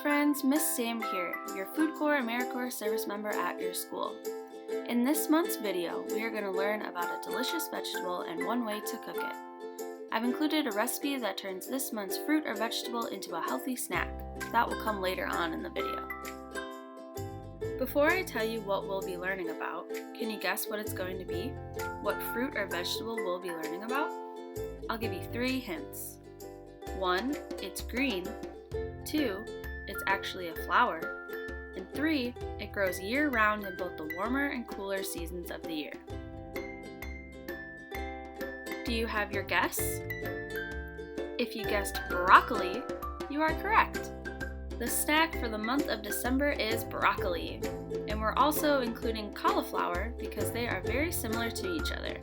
friends, Miss Sam here, your Food Corps AmeriCorps service member at your school. In this month's video, we are going to learn about a delicious vegetable and one way to cook it. I've included a recipe that turns this month's fruit or vegetable into a healthy snack. That will come later on in the video. Before I tell you what we'll be learning about, can you guess what it's going to be? What fruit or vegetable we'll be learning about? I'll give you 3 hints. 1, it's green. 2, it's actually a flower. And 3, it grows year-round in both the warmer and cooler seasons of the year. Do you have your guess? If you guessed broccoli, you are correct. The snack for the month of December is broccoli, and we're also including cauliflower because they are very similar to each other.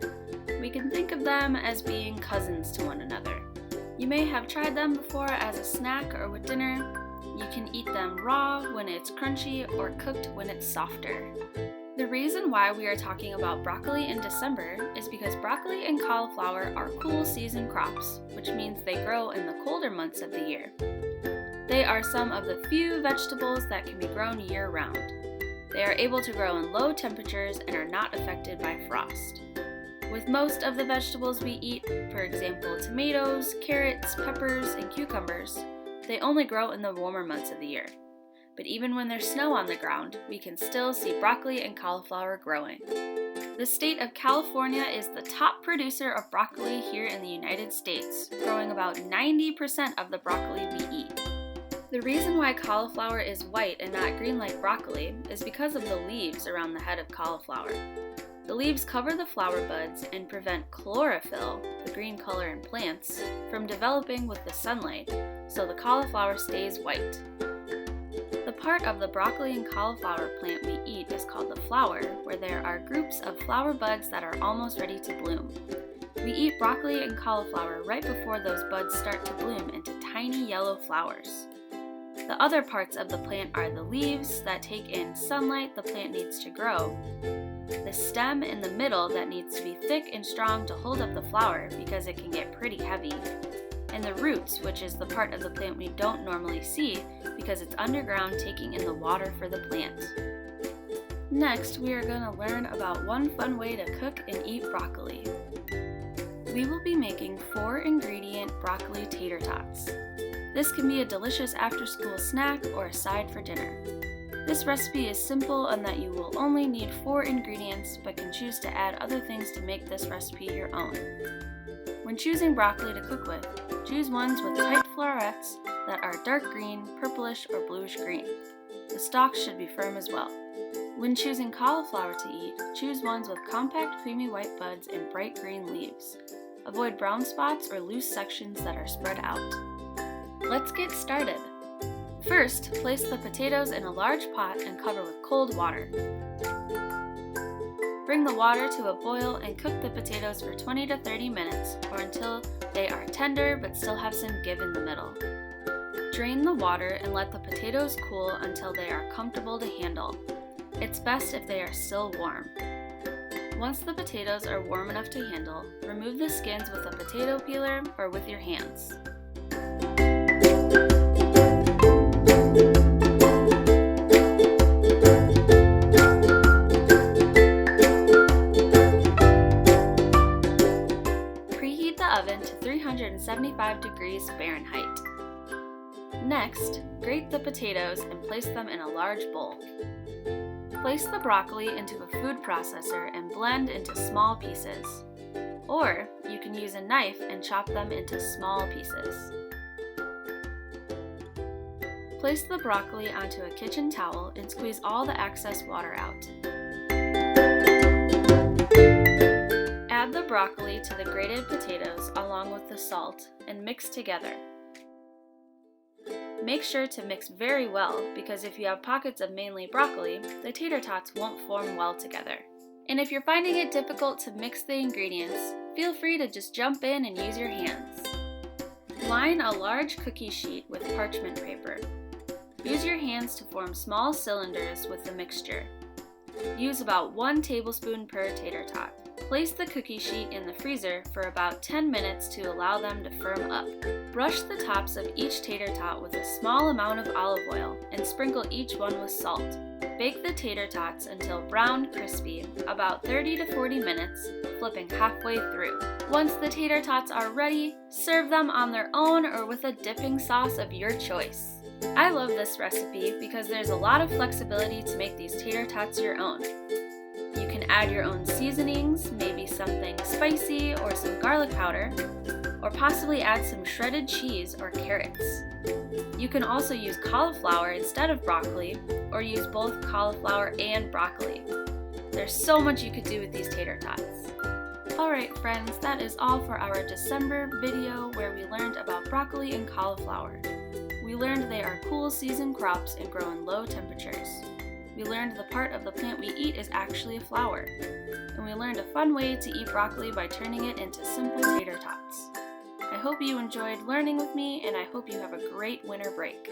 We can think of them as being cousins to one another. You may have tried them before as a snack or with dinner. You can eat them raw when it's crunchy or cooked when it's softer. The reason why we are talking about broccoli in December is because broccoli and cauliflower are cool season crops, which means they grow in the colder months of the year. They are some of the few vegetables that can be grown year-round. They are able to grow in low temperatures and are not affected by frost. With most of the vegetables we eat, for example tomatoes, carrots, peppers, and cucumbers, they only grow in the warmer months of the year. But even when there's snow on the ground, we can still see broccoli and cauliflower growing. The state of California is the top producer of broccoli here in the United States, growing about 90% of the broccoli we eat. The reason why cauliflower is white and not green like broccoli is because of the leaves around the head of cauliflower. The leaves cover the flower buds and prevent chlorophyll, the green color in plants, from developing with the sunlight, so the cauliflower stays white. The part of the broccoli and cauliflower plant we eat is called the flower, where there are groups of flower buds that are almost ready to bloom. We eat broccoli and cauliflower right before those buds start to bloom into tiny yellow flowers. The other parts of the plant are the leaves that take in sunlight the plant needs to grow, the stem in the middle that needs to be thick and strong to hold up the flower because it can get pretty heavy, and the roots, which is the part of the plant we don't normally see because it's underground taking in the water for the plant. Next, we are going to learn about one fun way to cook and eat broccoli. We will be making 4-ingredient broccoli tater tots. This can be a delicious after-school snack or a side for dinner. This recipe is simple in that you will only need 4 ingredients but can choose to add other things to make this recipe your own. When choosing broccoli to cook with, choose ones with tight florets that are dark green, purplish, or bluish green. The stalks should be firm as well. When choosing cauliflower to eat, choose ones with compact creamy white buds and bright green leaves. Avoid brown spots or loose sections that are spread out. Let's get started. First, place the potatoes in a large pot and cover with cold water. Bring the water to a boil and cook the potatoes for 20 to 30 minutes or until they are tender but still have some give in the middle. Drain the water and let the potatoes cool until they are comfortable to handle. It's best if they are still warm. Once the potatoes are warm enough to handle, remove the skins with a potato peeler or with your hands. Preheat the oven to 375 degrees Fahrenheit. Next, grate the potatoes and place them in a large bowl. Place the broccoli into a food processor and blend into small pieces. Or you can use a knife and chop them into small pieces. Place the broccoli onto a kitchen towel and squeeze all the excess water out. Add the broccoli to the grated potatoes along with the salt and mix together. Make sure to mix very well because if you have pockets of mainly broccoli, the tater tots won't form well together. And if you're finding it difficult to mix the ingredients, feel free to just jump in and use your hands. Line a large cookie sheet with parchment paper. Use your hands to form small cylinders with the mixture. Use about 1 tablespoon per tater tot. Place the cookie sheet in the freezer for about 10 minutes to allow them to firm up. Brush the tops of each tater tot with a small amount of olive oil and sprinkle each one with salt. Bake the tater tots until brown crispy, about 30 to 40 minutes, flipping halfway through. Once the tater tots are ready, serve them on their own or with a dipping sauce of your choice. I love this recipe because there's a lot of flexibility to make these tater tots your own. You can add your own seasonings, maybe something spicy or some garlic powder, or possibly add some shredded cheese or carrots. You can also use cauliflower instead of broccoli, or use both cauliflower and broccoli. There's so much you could do with these tater tots. Alright friends, that is all for our December video where we learned about broccoli and cauliflower. We learned they are cool season crops and grow in low temperatures. We learned the part of the plant we eat is actually a flower. And we learned a fun way to eat broccoli by turning it into simple tater tots. I hope you enjoyed learning with me, and I hope you have a great winter break.